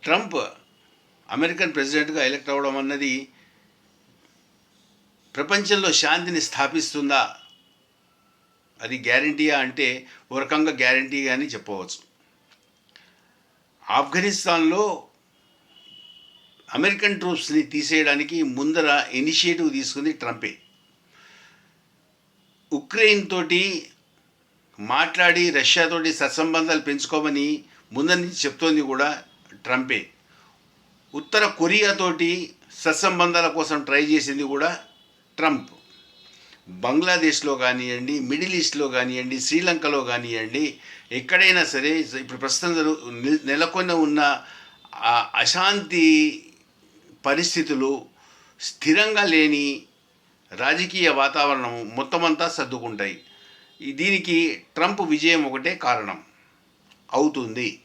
Trump American ప్రెసిడెంట్గా elect అవ్వడం అన్నది ప్రపంచంలో శాంతిని స్థాపిస్తుందా? అది గ్యారంటీయా అంటే ఒక రకంగా గ్యారంటీగా అని చెప్పవచ్చు. ఆఫ్ఘనిస్తాన్లో అమెరికన్ ట్రూప్స్ని తీసేయడానికి ముందర ఇనిషియేటివ్ తీసుకుంది ట్రంపే. ఉక్రెయిన్ తోటి మాట్లాడి రష్యాతోటి సత్సంబంధాలు పెంచుకోమని ముందర నుంచి చెప్తోంది కూడా ట్రంపే. ఉత్తర కొరియాతోటి సత్సంబంధాల కోసం ట్రై చేసింది కూడా ట్రంప్. బంగ్లాదేశ్లో కానివ్వండి, మిడిల్ ఈస్ట్లో కానివ్వండి, శ్రీలంకలో కానివ్వండి, ఎక్కడైనా సరే ఇప్పుడు ప్రస్తుతం నెలకొని ఉన్న అశాంతి పరిస్థితులు, స్థిరంగా లేని రాజకీయ వాతావరణం మొత్తం అంతా సర్దుకుంటాయి. దీనికి ట్రంప్ విజయం ఒకటే కారణం అవుతుంది.